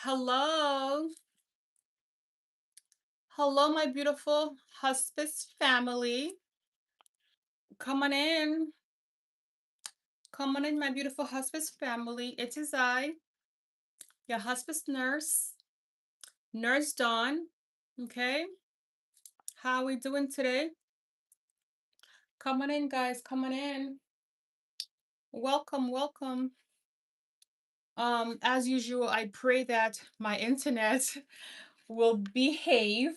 Hello. Hello, my beautiful hospice family. Come on in. Come on in, my beautiful hospice family. It is I, your hospice nurse, Nurse Dawn. Okay. How are we doing today? Come on in, guys. Come on in. Welcome, welcome. As usual, I pray that my internet will behave.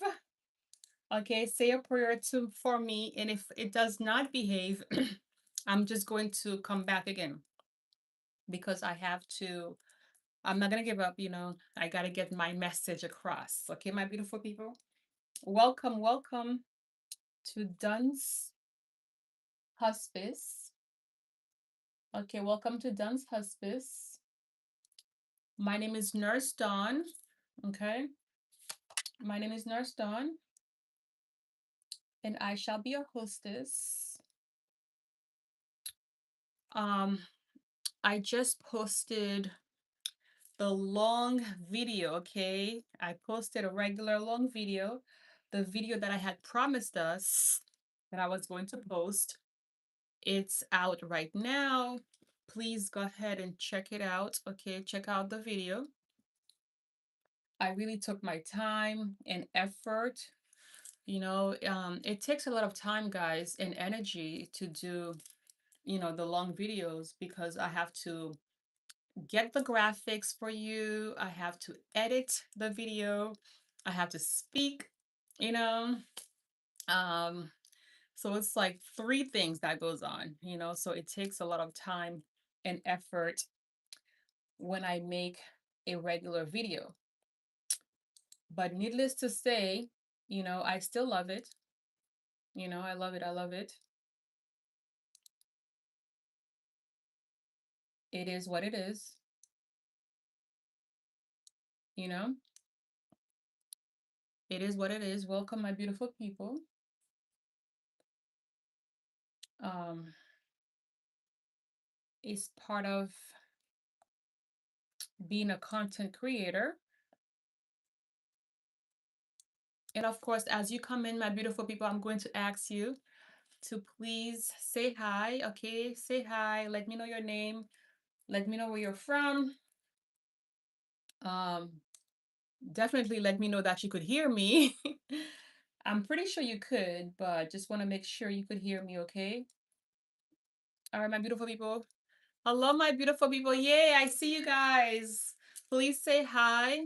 Okay, say a prayer for me, and if it does not behave, I'm just going to come back again because I have to. I'm not gonna give up, I gotta get my message across. Okay, my beautiful people. Welcome, welcome to Duns Hospice. Okay, welcome to Duns Hospice. My name is Nurse Dawn. Okay, my name is Nurse Dawn, and I shall be your hostess. Um, I just posted the long video, okay? I posted a regular long video, the video that I had promised us that I was going to post. It's out right now. Please go ahead and check it out, okay? Check out the video. I really took my time and effort. It takes a lot of time, guys, and energy to do, the long videos because I have to get the graphics for you. I have to edit the video. I have to speak, you know. Um, so it's like three things that goes on, so it takes a lot of time and effort when I make a regular video. But needless to say, I still love it. I love it. I love it. It is what it is, you know. It is what it is. Welcome, my beautiful people. Um, it's part of being a content creator. And of course, as you come in, my beautiful people, I'm going to ask you to please say hi. Okay, say hi. Let me know your name. Let me know where you're from. Um, Definitely let me know that you could hear me. I'm pretty sure you could, but just want to make sure you could hear me, okay? All right, my beautiful people. Hello, my beautiful people. Yay, I see you guys. Please say hi.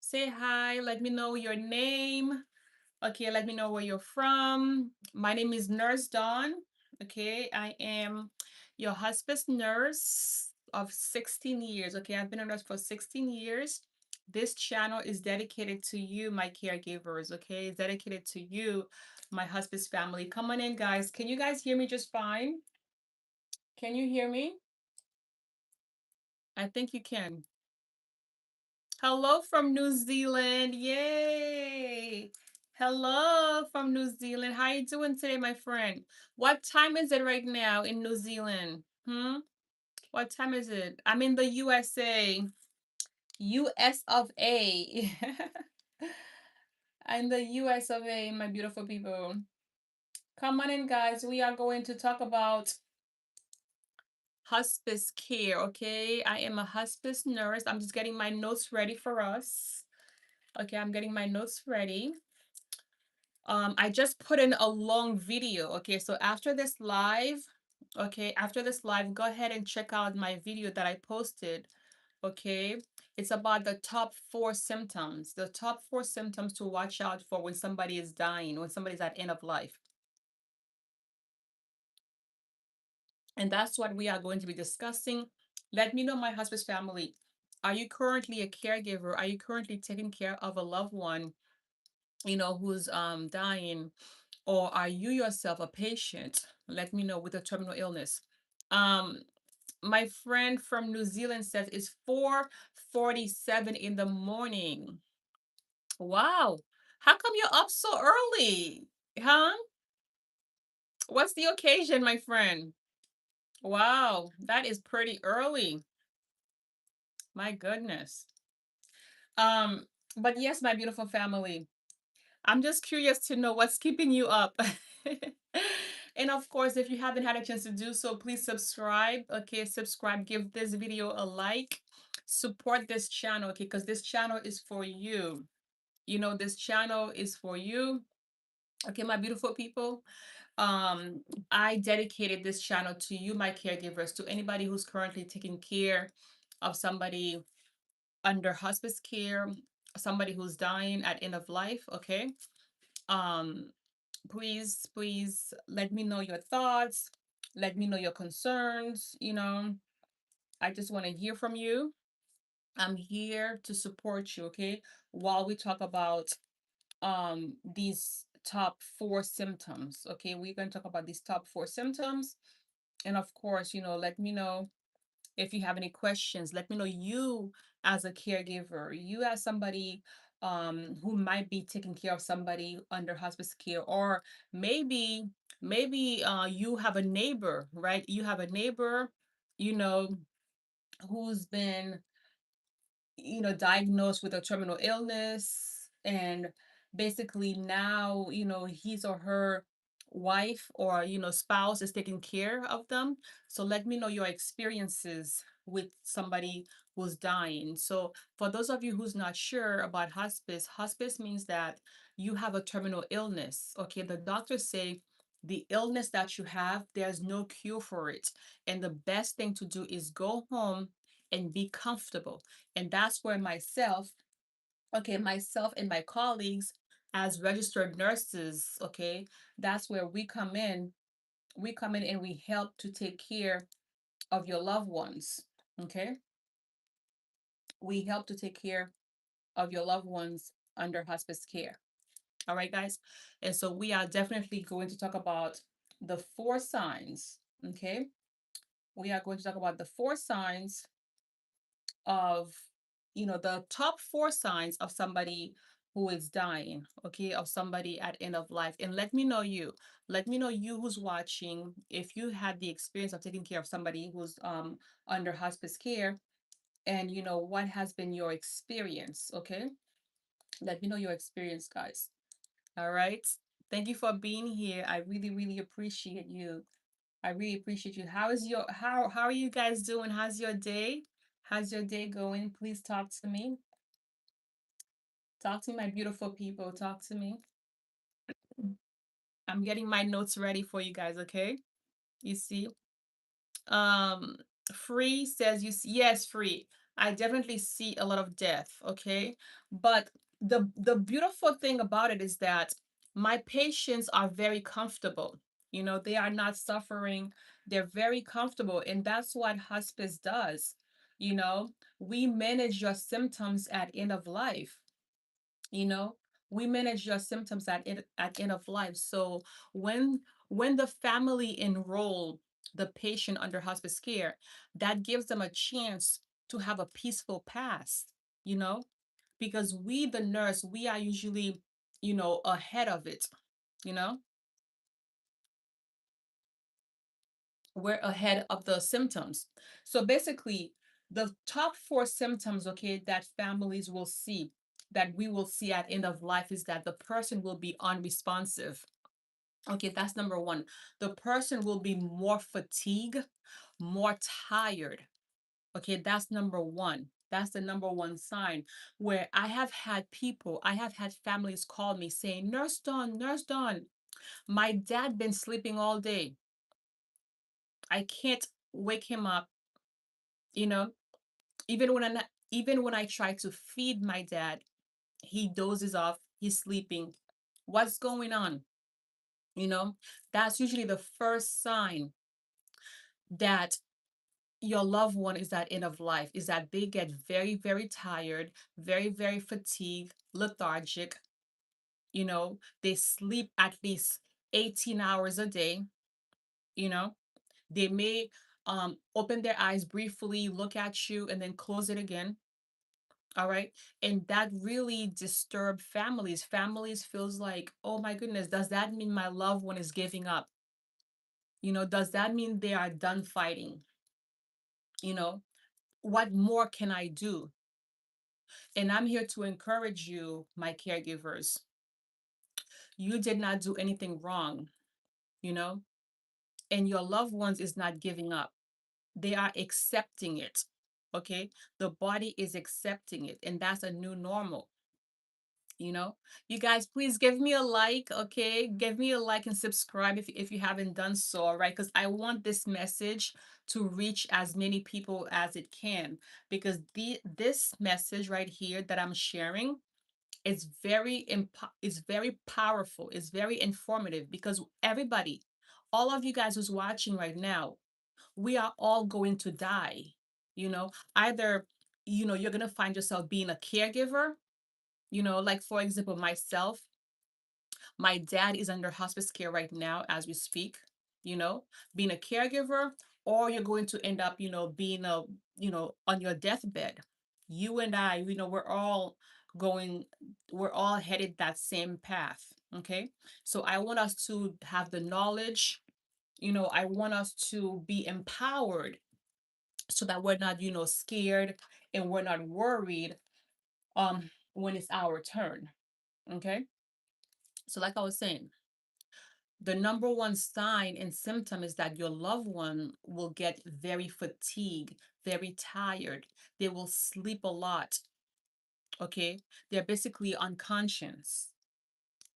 Say hi. Let me know your name. Okay, let me know where you're from. My name is Nurse Dawn. Okay, I am your hospice nurse of 16 years. Okay, I've been a nurse for 16 years. This channel is dedicated to you, my caregivers. Okay, it's dedicated to you, my hospice family. Come on in, guys. Can you guys hear me just fine? Can you hear me? I think you can. Hello from New Zealand. Yay. Hello from New Zealand. How you doing today, my friend? What time is it right now in New Zealand? What time is it? I'm in the USA. US of A. I'm the US of A, my beautiful people. Come on in, guys. We are going to talk about hospice care, okay? I am a hospice nurse. I'm just getting my notes ready for us. Okay, I'm getting my notes ready. I just put in a long video. Okay, so after this live, go ahead and check out my video that I posted. Okay, it's about the top 4 symptoms, the top 4 symptoms to watch out for when somebody is dying, when somebody's at end of life. And that's what we are going to be discussing. Let me know, my hospice family. Are you currently a caregiver? Are you currently taking care of a loved one, who's dying? Or are you yourself a patient? Let me know, with a terminal illness. Um, my friend from New Zealand says it's 4:47 in the morning. Wow. How come you're up so early? Huh? What's the occasion, my friend? Wow, that is pretty early. My goodness. Um, but yes, my beautiful family, I'm just curious to know what's keeping you up. And of course, if you haven't had a chance to do so, please subscribe. Okay, subscribe, give this video a like, support this channel, okay, because this channel is for you. You know, this channel is for you. Okay, my beautiful people. Um, I dedicated this channel to you, my caregivers, to anybody who's currently taking care of somebody under hospice care, somebody who's dying at end of life. Okay. Um, please let me know your thoughts. Let me know your concerns. You know, I just want to hear from you. I'm here to support you. Okay. While we talk about these top four symptoms. Okay, we're going to talk about these top four symptoms. And of course, you know, let me know if you have any questions. Let me know, you as a caregiver, you as somebody who might be taking care of somebody under hospice care, or maybe you have a neighbor, right? You have a neighbor, you know, who's been, you know, diagnosed with a terminal illness, and basically now, you know, his or her wife or, you know, spouse is taking care of them. So let me know your experiences with somebody who's dying. So for those of you who's not sure about hospice, hospice means that you have a terminal illness. Okay, the doctors say the illness that you have, there's no cure for it, and the best thing to do is go home and be comfortable. And that's where myself, okay, myself and my colleagues as registered nurses, okay, that's where we come in. We come in and we help to take care of your loved ones. Okay. We help to take care of your loved ones under hospice care. All right, guys. And so we are definitely going to talk about the four signs. Okay. We are going to talk about the four signs of, you know, the top four signs of somebody who is dying, okay, of somebody at end of life. And let me know, you who's watching, if you had the experience of taking care of somebody who's under hospice care, and you know what has been your experience. Okay, let me know your experience, guys. All right, thank you for being here. I really appreciate you. I really appreciate you. How is your how are you guys doing? How's your day? How's your day going? Please talk to me. Talk to me, my beautiful people. Talk to me. I'm getting my notes ready for you guys, okay? You see? Um, Free says yes, Free. I definitely see a lot of death, okay? But the beautiful thing about it is that my patients are very comfortable. You know, they are not suffering. They're very comfortable, and that's what hospice does. You know, we manage your symptoms at end of life. You know, we manage your symptoms at end of life. So when the family enroll the patient under hospice care, that gives them a chance to have a peaceful past, you know, because we, the nurse, we are usually, you know, ahead of it. You know, we're ahead of the symptoms. So basically, the top four symptoms, okay, that families will see, that we will see at end of life, is that the person will be unresponsive. Okay, that's number one. The person will be more fatigued, more tired. Okay, that's number one. That's the number one sign, where I have had families call me saying, Nurse Dawn, my dad been sleeping all day. I can't wake him up, you know, even when I try to feed my dad, he dozes off, he's sleeping. What's going on? You know, that's usually the first sign that your loved one is at end of life, is that they get very tired, very fatigued, lethargic. You know, they sleep at least 18 hours a day. You know, they may open their eyes briefly, look at you, and then close it again. All right. And that really disturbed families. Families feels like, oh my goodness, does that mean my loved one is giving up? You know, does that mean they are done fighting? You know, what more can I do? And I'm here to encourage you, my caregivers. You did not do anything wrong, you know, and your loved ones is not giving up. They are accepting it. Okay. The body is accepting it, and that's a new normal. You know, you guys, please give me a like. Okay, give me a like and subscribe if you haven't done so. All right, because I want this message to reach as many people as it can, because this message right here that I'm sharing is is very powerful. It's very informative, because everybody, all of you guys who's watching right now, we are all going to die. You know, either, you're going to find yourself being a caregiver, like for example, myself, my dad is under hospice care right now as we speak, you know, being a caregiver, or you're going to end up, being on your deathbed. You and I, going, we're all headed that same path. Okay. So I want us to have the knowledge, I want us to be empowered so that we're not, scared, and we're not worried when it's our turn. Okay. So, like I was saying, the number one sign and symptom is that your loved one will get very fatigued, very tired. They will sleep a lot. Okay. They're basically unconscious,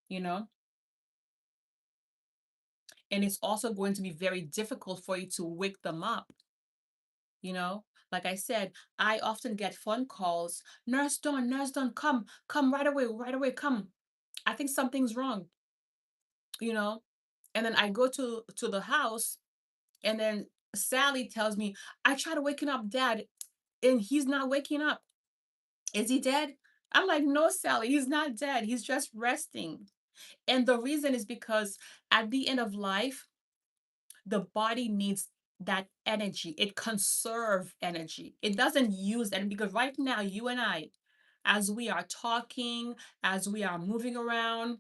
you know, and it's also going to be very difficult for you to wake them up, you know. Like I said, I often get phone calls, Nurse Dawn, come right away, come. I think something's wrong, you know. And then I go to the house. And then Sally tells me, I try to waking up dad and he's not waking up. Is he dead? I'm like, no, Sally, he's not dead. He's just resting. And the reason is because at the end of life, the body needs that energy. It conserves energy. It doesn't use it, because right now, you and I, as we are talking, as we are moving around,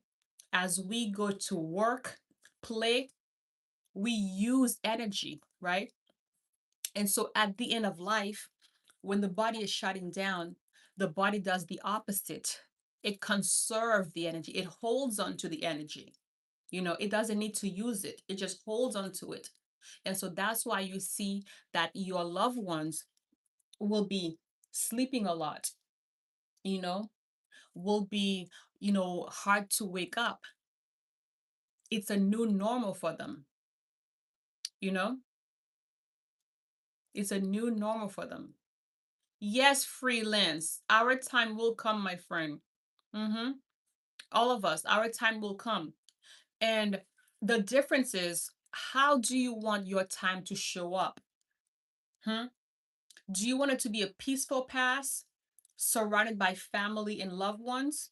as we go to work, play, we use energy, right? And so at the end of life, when the body is shutting down, the body does the opposite. It conserves the energy, it holds on to the energy. It doesn't need to use it, it just holds on to it. And so that's why you see that your loved ones will be sleeping a lot, you know, will be, hard to wake up. It's a new normal for them, you know, it's a new normal for them. Yes, freelance. Our time will come, my friend. Mm-hmm. All of us, our time will come. And the difference is, how do you want your time to show up? Hmm? Do you want it to be a peaceful past, surrounded by family and loved ones?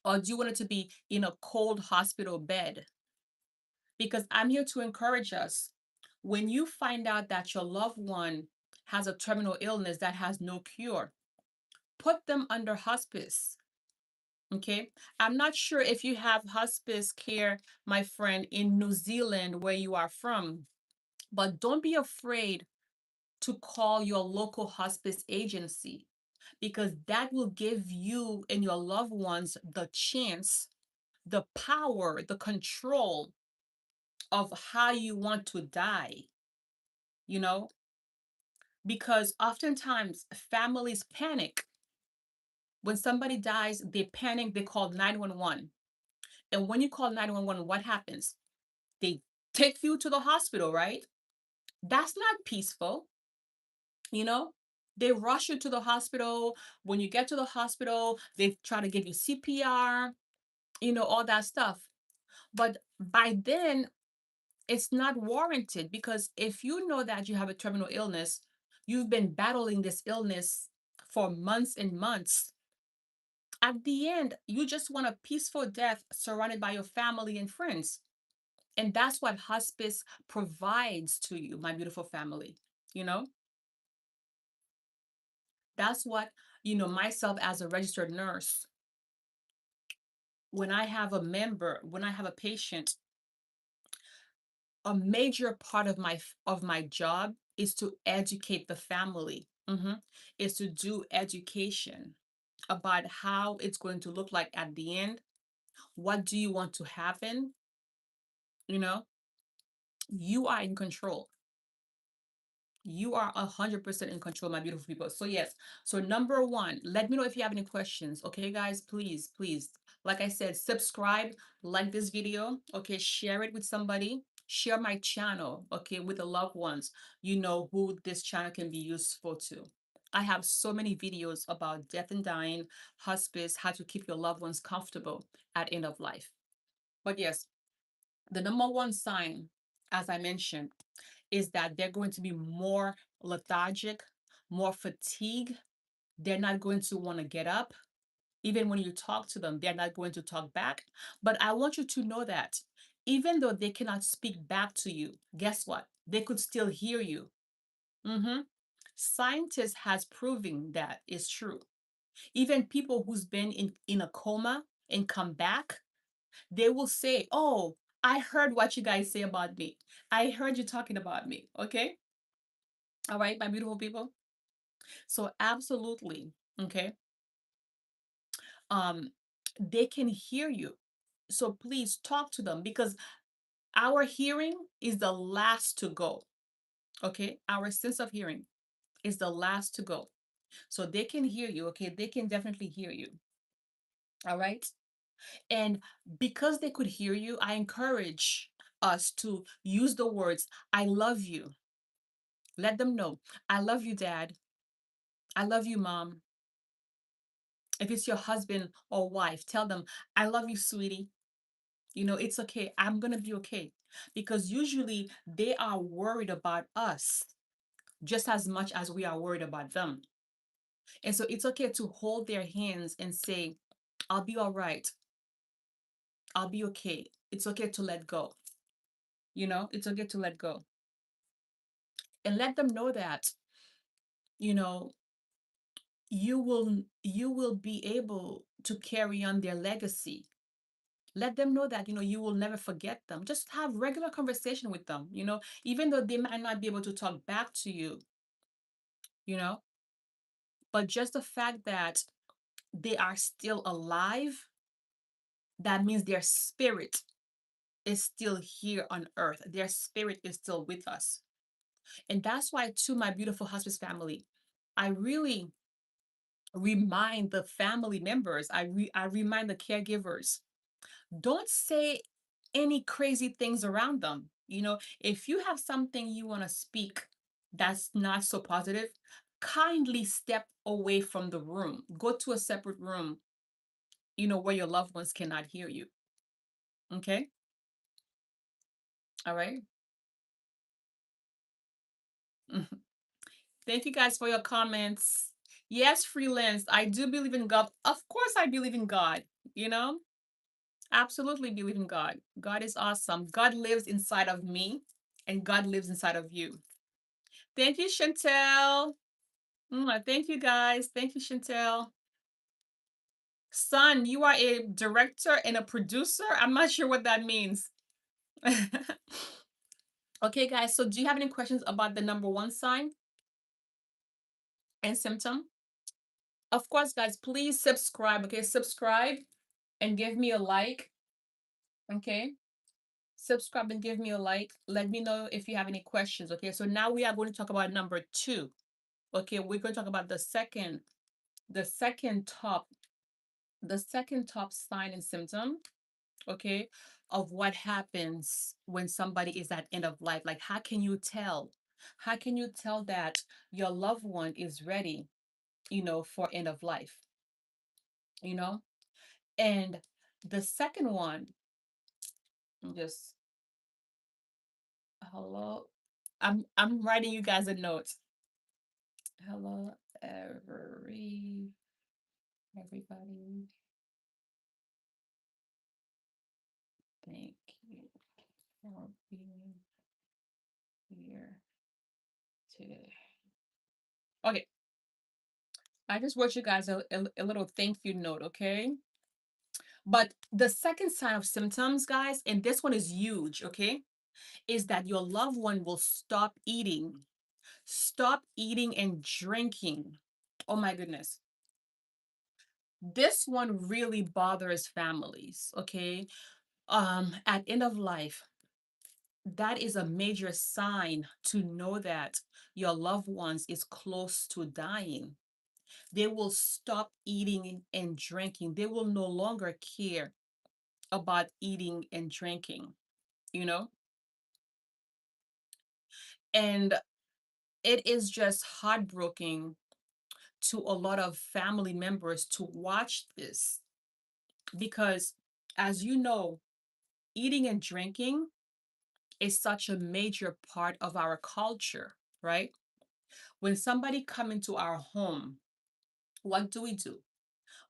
Or do you want it to be in a cold hospital bed? Because I'm here to encourage us. When you find out that your loved one has a terminal illness that has no cure, put them under hospice. Okay. I'm not sure if you have hospice care, my friend, in New Zealand where you are from, but don't be afraid to call your local hospice agency, because that will give you and your loved ones the chance, the power, the control of how you want to die, you know, because oftentimes families panic. When somebody dies, they panic, they call 911. And when you call 911, what happens? They take you to the hospital, right? That's not peaceful, you know? They rush you to the hospital. When you get to the hospital, they try to give you CPR, all that stuff. But by then, it's not warranted, because if you know that you have a terminal illness, you've been battling this illness for months and months. At the end, you just want a peaceful death surrounded by your family and friends. And that's what hospice provides to you, my beautiful family. You know, that's what, myself as a registered nurse, when I have a patient, a major part of my job is to educate the family. hmm is to do education about how it's going to look like at the end. What do you want to happen? You know, you are in control. You are 100% in control, my beautiful people. So yes, so number one, let me know if you have any questions. Okay, guys, please, please. Like I said, subscribe, like this video. Okay, share it with somebody. Share my channel, okay, with the loved ones. You know who this channel can be useful to. I have so many videos about death and dying, hospice, how to keep your loved ones comfortable at end of life. But yes, the number one sign, as I mentioned, is that they're going to be more lethargic, more fatigue. They're not going to want to get up. Even when you talk to them, they're not going to talk back. But I want you to know that even though they cannot speak back to you, guess what? They could still hear you. Mhm. Scientists has proven that is true. Even people who's been in a coma and come back, they will say, "Oh, I heard what you guys say about me. I heard you talking about me." Okay? All right, my beautiful people. So absolutely, okay. Um, they can hear you. So please talk to them because our hearing is the last to go. Okay, our sense of hearing is the last to go. So they can hear you. Okay, they can definitely hear you. All right. And because they could hear you, I encourage us to use the words, I love you. Let them know, I love you, dad. I love you, mom. If it's your husband or wife, tell them, I love you, sweetie. You know, it's okay. I'm going to be okay. Because usually they are worried about us just as much as we are worried about them. And so it's okay to hold their hands and say, I'll be all right. I'll be okay. It's okay to let go. You know, it's okay to let go. And let them know that, you know, you will be able to carry on their legacy. Let them know that, you will never forget them. Just have regular conversation with them, even though they might not be able to talk back to you, you know but just the fact that they are still alive, that means their spirit is still here on earth. Their spirit is still with us. And that's why, to my beautiful hospice family, I really remind the family members, I remind the caregivers, don't say any crazy things around them. If you have something you want to speak that's not so positive, kindly step away from the room. Go to a separate room, where your loved ones cannot hear you. Okay? All right. Mhm. Thank you guys for your comments. Yes, freelance. I do believe in God. Of course, I believe in God. You know, absolutely believe in God. God is awesome. God lives inside of me, and God lives inside of you. Thank you, Chantel. Thank you, guys. Thank you, Chantel. Son, you are a director and a producer. I'm not sure what that means. Okay, guys. So, do you have any questions about the number one sign and symptom? Of course, guys, please subscribe. Okay, subscribe and give me a like. Okay, subscribe and give me a like. Let me know if you have any questions. Okay, so now we are going to talk about number two. Okay, we're going to talk about the second top, sign and symptom. Okay, of what happens when somebody is at end of life. Like, how can you tell? How can you tell that your loved one is ready, for end of life? You know, and the second one, just hello. I'm writing you guys a note. Hello, everybody. Thank you for being here today. Okay, I just wrote you guys a little thank you note, okay? But the second sign of symptoms, guys, and this one is huge, okay, is that your loved one will stop eating, Stop eating and drinking. Oh my goodness. This one really bothers families, okay? At end of life, that is a major sign to know that your loved ones is close to dying. They will stop eating and drinking. They will no longer care about eating and drinking, you know? And it is just heartbreaking to a lot of family members to watch this because, as you know, eating and drinking is such a major part of our culture, right? When somebody come into our home, what do?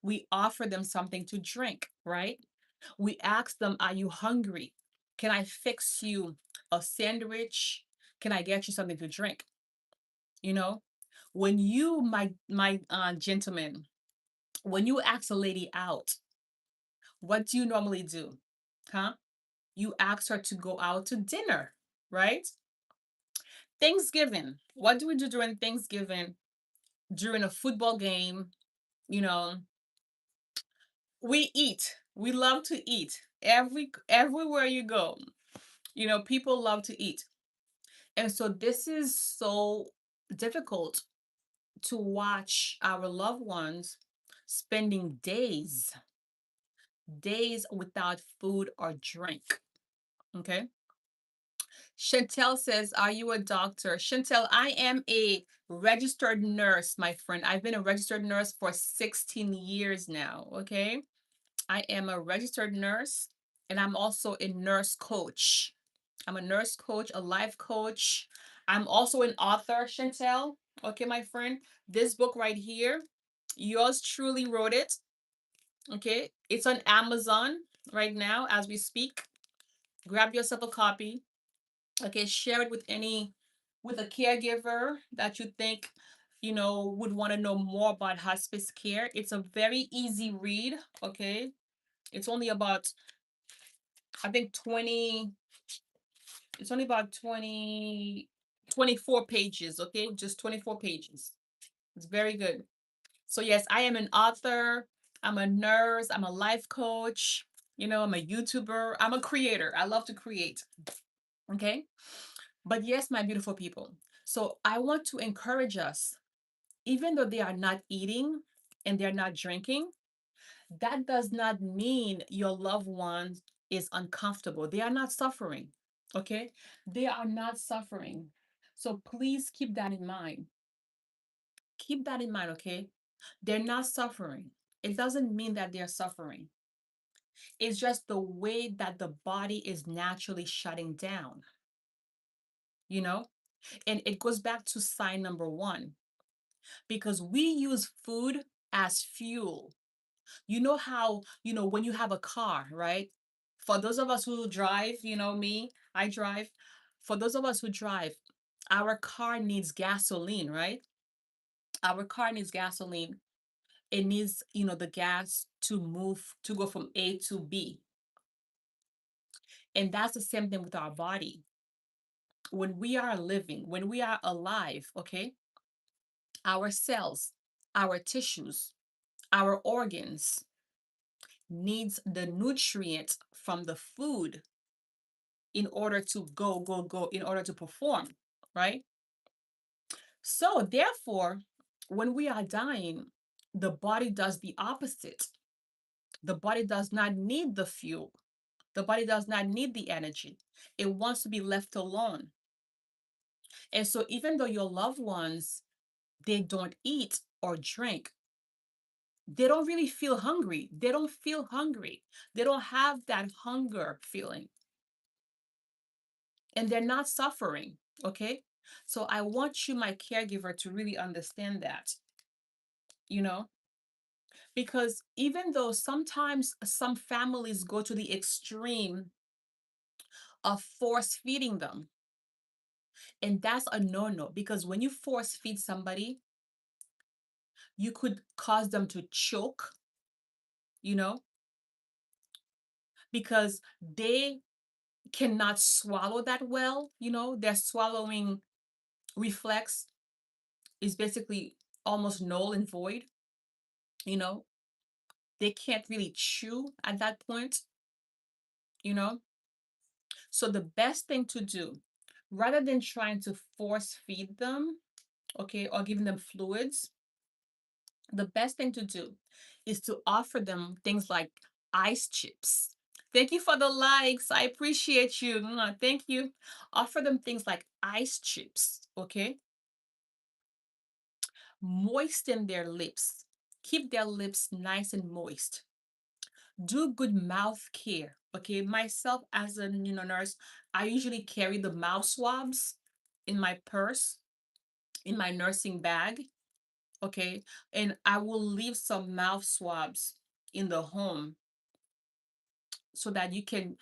We offer them something to drink, right? We ask them, are you hungry? Can I fix you a sandwich? Can I get you something to drink? You know, when you, my gentleman, when you ask a lady out, what do you normally do? Huh? You ask her to go out to dinner, right? Thanksgiving. What do we do during Thanksgiving? During a football game, you know, we eat. We love to eat. Everywhere you go, people love to eat. And so this is so difficult to watch our loved ones spending days without food or drink. Okay. Chantel says, are you a doctor? Chantel, I am a registered nurse, my friend. I've been a registered nurse for 16 years now. Okay. I am a registered nurse and I'm also a nurse coach. I'm a nurse coach, a life coach. I'm also an author, Chantel. Okay, my friend. This book right here, yours truly wrote it. Okay. It's on Amazon right now as we speak. Grab yourself a copy. Okay, share it with a caregiver that you think would want to know more about hospice care. It's a very easy read. Okay, it's only about, I think, 20, it's only about 24 pages. Okay, just 24 pages. It's very good. So yes, I am an author, I'm a nurse, I'm a life coach, I'm a YouTuber, I'm a creator. I love to create. Okay, but yes, my beautiful people, so I want to encourage us, even though they are not eating and they're not drinking, that does not mean your loved one is uncomfortable. They are not suffering. Okay? They are not suffering. So please keep that in mind. Keep that in mind, okay? They're not suffering. It doesn't mean that they're suffering. It's just the way that the body is naturally shutting down, you know? And it goes back to sign number one, because we use food as fuel. You know how, when you have a car, right? For those of us who drive, me, I drive. For those of us who drive, our car needs gasoline, right? Our car needs gasoline. It needs, the gas to move, to go from A to B. And that's the same thing with our body. When we are living, when we are alive, okay, our cells, our tissues, our organs needs the nutrients from the food in order to go, in order to perform, right? So, therefore, when we are dying, the body does the opposite. The body does not need the fuel, the body does not need the energy. It wants to be left alone. And so, even though your loved ones, they don't eat or drink, they don't really feel hungry. They don't feel hungry. They don't have that hunger feeling. And they're not suffering. Okay. So I want you, my caregiver, to really understand that, you know, because even though sometimes some families go to the extreme of force feeding them, and that's a no no, because when you force feed somebody, you could cause them to choke, you know, because they cannot swallow that well, they're swallowing reflex is basically almost null and void. You know, they can't really chew at that point, you know. So the best thing to do, rather than trying to force feed them, okay, or giving them fluids, the best thing to do is to offer them things like ice chips. Thank you for the likes. I appreciate you. Thank you. Offer them things like ice chips, okay? Moisten their lips. Keep their lips nice and moist. Do good mouth care. Okay, myself as a nurse, I usually carry the mouth swabs in my purse, in my nursing bag. Okay, and I will leave some mouth swabs in the home so that you can,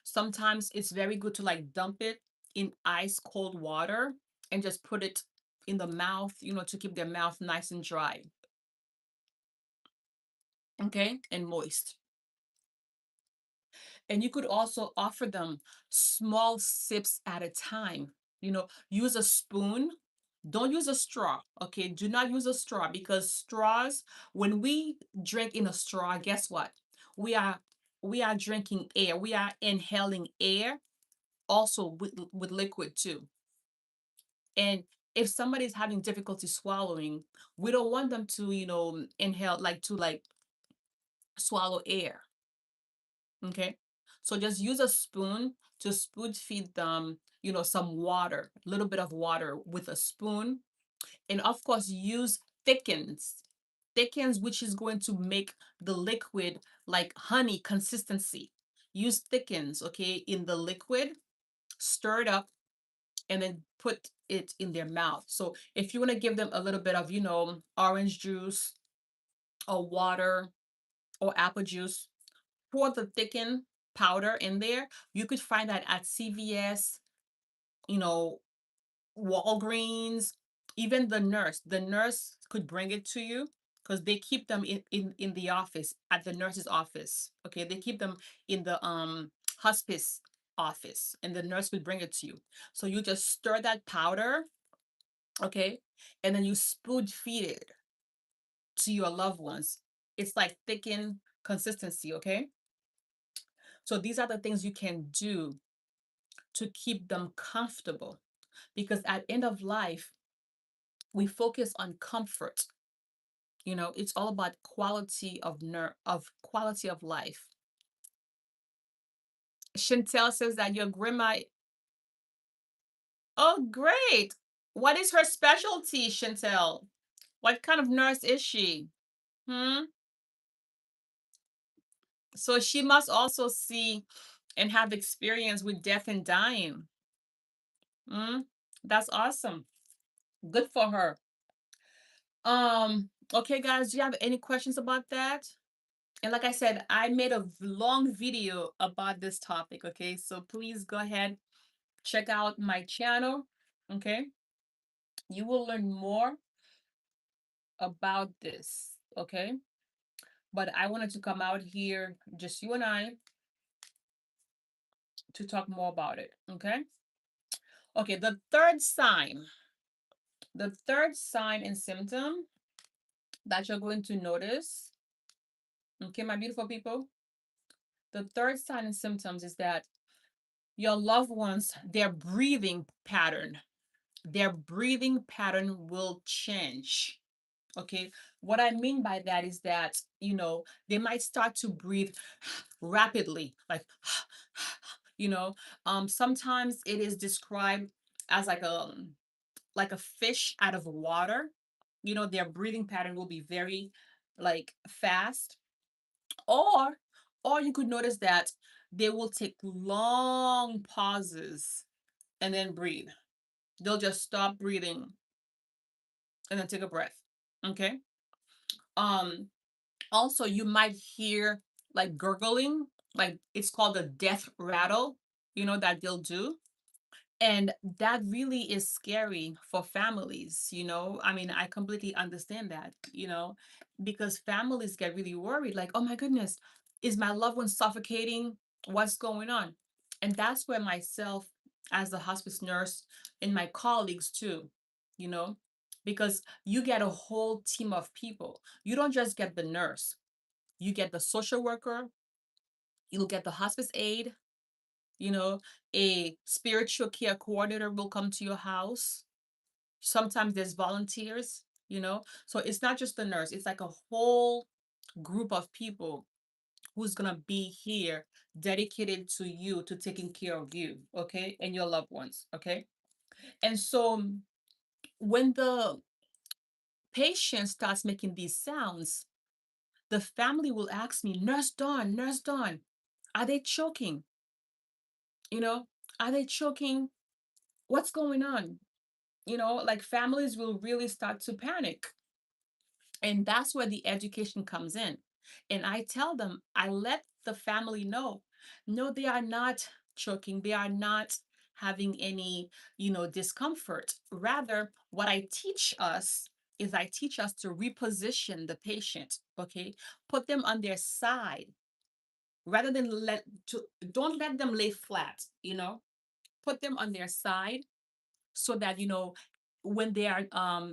sometimes it's very good to like dump it in ice cold water and just put it in the mouth, to keep their mouth nice and dry. Okay, and moist. And you could also offer them small sips at a time. Use a spoon. Don't use a straw. Okay. Do not use a straw, because straws, when we drink in a straw, guess what? We are we are drinking air. We are inhaling air also with liquid too. And if somebody's having difficulty swallowing, we don't want them to, inhale, like to like swallow air. Okay. So just use a spoon to spoon feed them, some water, a little bit of water with a spoon. And of course, use thickens. Thickens, which is going to make the liquid like honey consistency. Use thickens, okay, in the liquid, stir it up, and then put it in their mouth. So if you want to give them a little bit of, orange juice or water or apple juice, pour the thickened powder in there. You could find that at CVS, you know, Walgreens, even the nurse could bring it to you, because they keep them in the office, at the nurse's office. Okay, they keep them in the hospice office, and the nurse would bring it to you. So you just stir that powder, okay, and then you spoon feed it to your loved ones. It's like thickened consistency, okay? So these are the things you can do to keep them comfortable, because at end of life, we focus on comfort. It's all about quality of life. Chantel says that your grandma. Oh, great. What is her specialty, Chantel? What kind of nurse is she? Hmm. So she must also see and have experience with death and dying. Hmm. That's awesome. Good for her. Okay, guys, do you have any questions about that? And like I said, I made a long video about this topic, okay? So please go ahead, check out my channel, okay? You will learn more about this, okay? But I wanted to come out here, just you and I, to talk more about it, okay? Okay, the third sign and symptom that you're going to notice, okay, my beautiful people, the third sign and symptoms is that your loved ones, their breathing pattern will change. Okay. What I mean by that is that, they might start to breathe rapidly, like, you know, sometimes it is described as like a fish out of water. Their breathing pattern will be very like fast. Or or you could notice that they will take long pauses and then breathe. They'll just stop breathing and then take a breath. Okay. Um, Also, you might hear like gurgling, like it's called a death rattle, that they'll do. And that really is scary for families. I mean, I completely understand that, because families get really worried, like, oh my goodness, is my loved one suffocating? What's going on? And that's where myself as a hospice nurse and my colleagues too, you know, because you get a whole team of people. You don't just get the nurse, you get the social worker, you'll get the hospice aide, you know, a spiritual care coordinator will come to your house. Sometimes there's volunteers, you know. So it's not just the nurse, it's like a whole group of people who's gonna be here dedicated to you, to taking care of you, okay, and your loved ones, okay. And so when the patient starts making these sounds, the family will ask me, Nurse Dawn, are they choking? You know, are they choking? What's going on? You know, like families will really start to panic. And that's where the education comes in. And I tell them, I let the family know, no, they are not choking. They are not having any, discomfort. Rather, what I teach us is I teach us to reposition the patient, okay? Put them on their side rather than don't let them lay flat, put them on their side so that when they are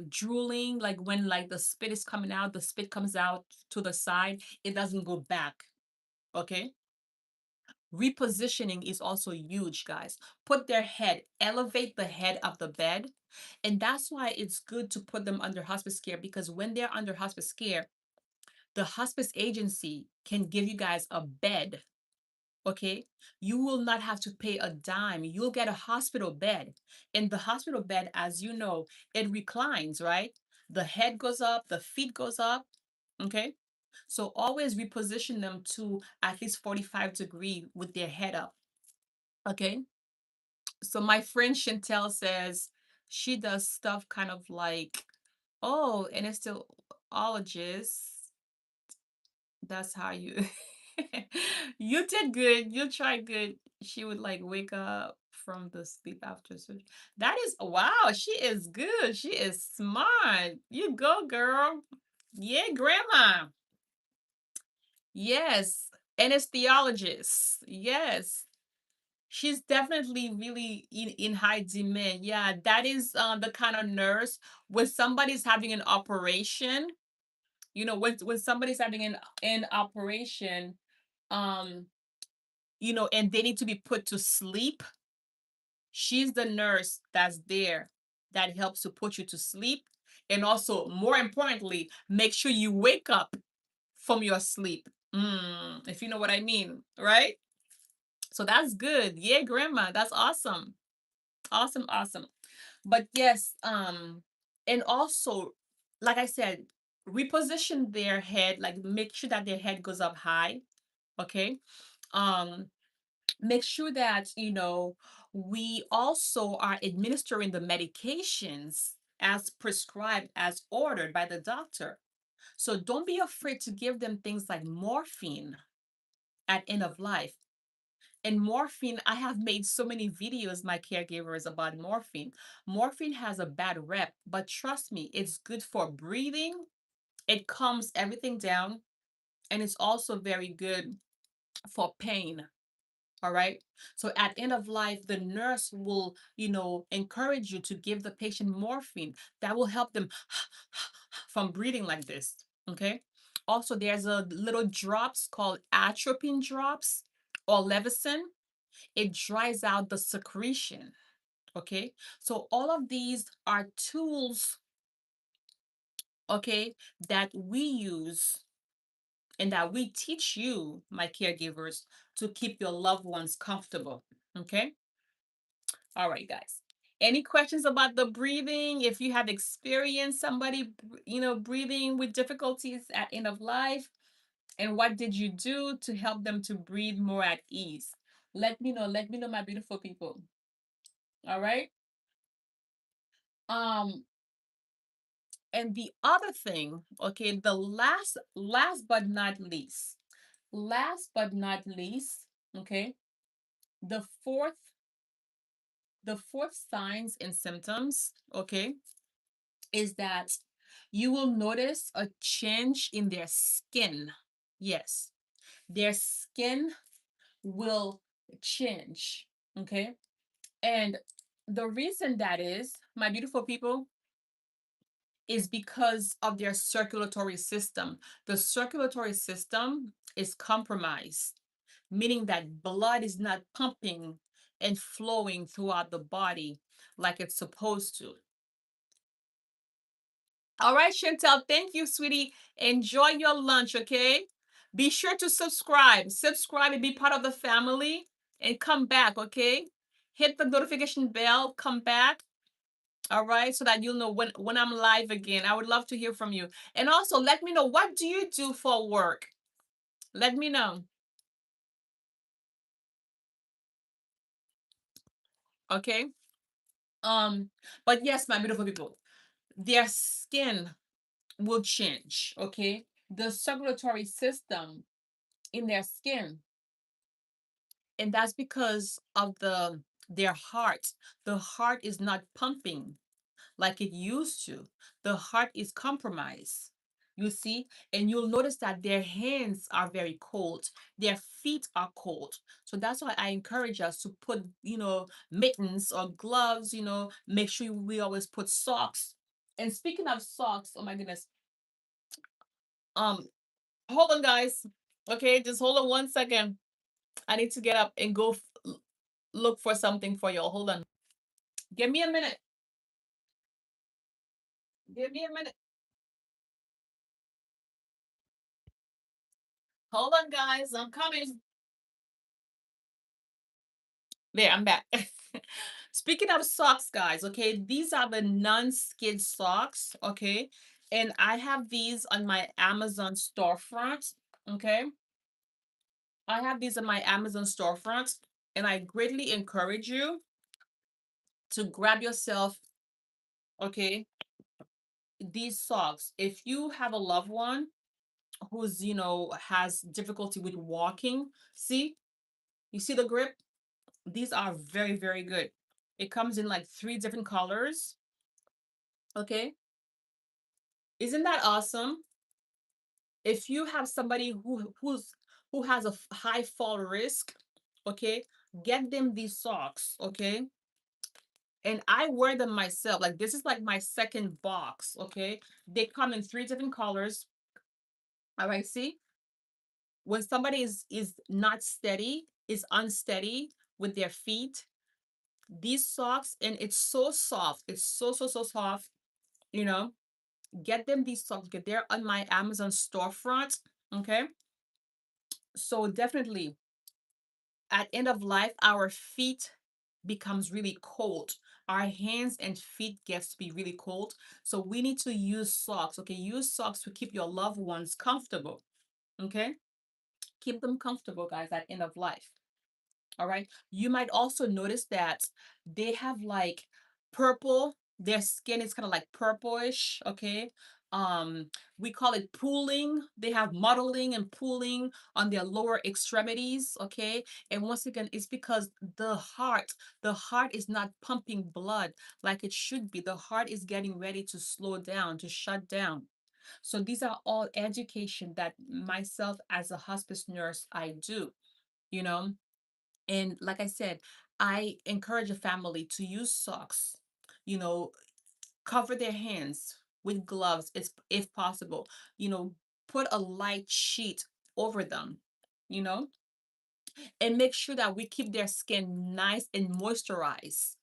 drooling, like when like the spit is coming out, the spit comes out to the side, it doesn't go back. Okay. Repositioning is also huge, guys. Put their head, elevate the head of the bed. And that's why it's good to put them under hospice care, because when they're under hospice care, the hospice agency can give you guys a bed. Okay, you will not have to pay a dime. You'll get a hospital bed. And the hospital bed, as you know, it reclines, right? The head goes up, the feet goes up. Okay, so always reposition them to at least 45-degree with their head up. Okay, so my friend Chantel says she does stuff kind of like, oh, anesthesiologist, that's how you you did good. You tried good. She would like wake up from the sleep after surgery. That is wow, she is good. She is smart. You go, girl. Yeah, grandma. Yes. Anesthesiologist. Yes. She's definitely really in high demand. Yeah, that is the kind of nurse when somebody's having an operation, when somebody's having an operation, um and they need to be put to sleep, she's the nurse that's there that helps to put you to sleep. And also, more importantly, make sure you wake up from your sleep. If you know what I mean, right? So that's good. Yeah, grandma, that's awesome. Awesome, awesome. But yes, and also, like I said, reposition their head, like make sure that their head goes up high. Okay. Um, make sure that we also are administering the medications as prescribed, as ordered by the doctor. So don't be afraid to give them things like morphine at end of life. And morphine, I have made so many videos, my caregivers, about morphine. Morphine has a bad rep, but trust me, it's good for breathing. It calms everything down, and it's also very good for pain. All right. So at end of life, the nurse will, encourage you to give the patient morphine that will help them from breathing like this. Okay. Also, there's a little drops called atropine drops or Levison. It dries out the secretion. Okay. So all of these are tools, okay, that we use and that we teach you, my caregivers, to keep your loved ones comfortable. Okay. All right, guys. Any questions about the breathing? If you have experienced somebody, breathing with difficulties at end of life, and what did you do to help them to breathe more at ease? Let me know. Let me know, my beautiful people. All right. Um, and the other thing, okay, the last but not least, okay, the fourth, signs and symptoms, okay, is that you will notice a change in their skin. Yes, their skin will change. Okay. And the reason that is, my beautiful people, is because of their circulatory system. The circulatory system is compromised, meaning that blood is not pumping and flowing throughout the body like it's supposed to. All right, Chantel, thank you, sweetie. Enjoy your lunch, okay? Be sure to subscribe. Subscribe and be part of the family and come back, okay? Hit the notification bell, come back. All right, so that you'll know when I'm live again. I would love to hear from you. And also let me know, what do you do for work? Let me know. Okay? But yes, my beautiful people, their skin will change, okay? The circulatory system in their skin, and that's because of their heart. The heart is not pumping like it used to. The heart is compromised, you see. And you'll notice that their hands are very cold, their feet are cold. So that's why I encourage us to put, mittens or gloves. Make sure we always put socks. And speaking of socks, oh my goodness, um hold on, guys. Okay, just hold on 1 second. I need to get up and go look for something for y'all. Hold on. Give me a minute. Give me a minute. Hold on, guys. I'm coming. There, I'm back. Speaking of socks, guys, okay, these are the non-skid socks, okay? And I have these on my Amazon storefront, okay? I have these on my Amazon storefront, and I greatly encourage you to grab yourself, okay, these socks. If you have a loved one who's, has difficulty with walking, see, you see the grip? These are very, very good. It comes in like 3 different colors, okay? Isn't that awesome? If you have somebody who has a high fall risk, okay, get them these socks, okay? And I wear them myself. Like, this is like my second box, okay? They come in 3 different colors. All right, see? When somebody is not steady, is unsteady with their feet, these socks, and it's so soft. It's so soft, you know. Get them these socks. Get there on my Amazon storefront, okay? So definitely, at end of life, our feet becomes really cold. Our hands and feet gets to be really cold. So we need to use socks. Okay, use socks to keep your loved ones comfortable. Okay, keep them comfortable, guys, at end of life. All right. You might also notice that they have like purple, their skin is kind of like purplish, okay? We call it pooling. They have mottling and pooling on their lower extremities, okay? And once again, it's because the heart is not pumping blood like it should be. The heart is getting ready to slow down, to shut down. So these are all education that myself as a hospice nurse I do, you know? And like I said, I encourage a family to use socks, you know, cover their hands with gloves if possible, you know, put a light sheet over them, you know, and make sure that we keep their skin nice and moisturized,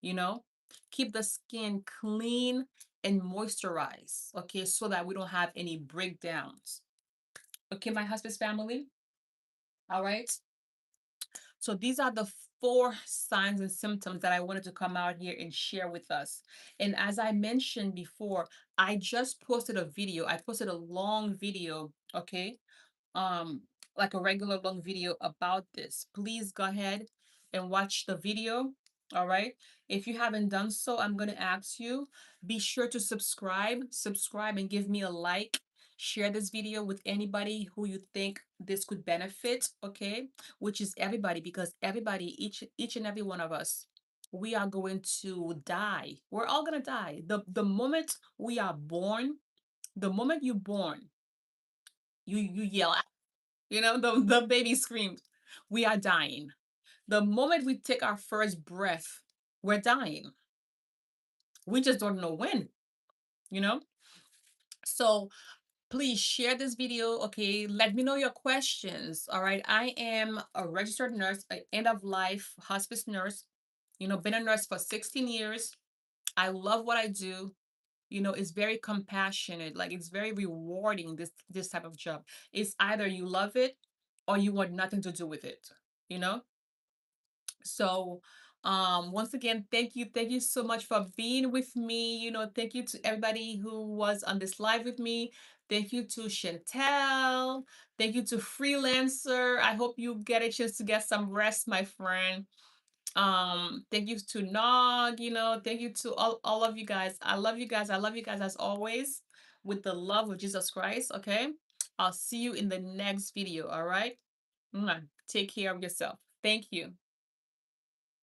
you know, keep the skin clean and moisturized, okay, so that we don't have any breakdowns. Okay, my husband's family. All right. So these are the 4 signs and symptoms that I wanted to come out here and share with us. And as I mentioned before, I just posted a video. I posted a long video, okay? um like a regular long video about this. Please go ahead and watch the video. All right, if you haven't done so, I'm going to ask you, be sure to subscribe and give me a like. Share this video with anybody who you think this could benefit, okay? Which is everybody, because everybody, each and every one of us, we are going to die. We're all going to die. The moment we are born, the moment you're born, you yell, the baby screamed, we are dying. The moment we take our first breath, we're dying. We just don't know when, you know? So please share this video, okay? Let me know your questions, all right? I am a registered nurse, an end of life hospice nurse, been a nurse for 16 years. I love what I do. It's very compassionate, like it's very rewarding, this type of job. It's either you love it or you want nothing to do with it, you know? So, once again, thank you so much for being with me. Thank you to everybody who was on this live with me. Thank you to Chantel. Thank you to Freelancer. I hope you get a chance to get some rest, my friend. Thank you to Nog, thank you to all of you guys. I love you guys. I love you guys as always with the love of Jesus Christ. Okay. I'll see you in the next video. All right. Mwah. Take care of yourself. Thank you.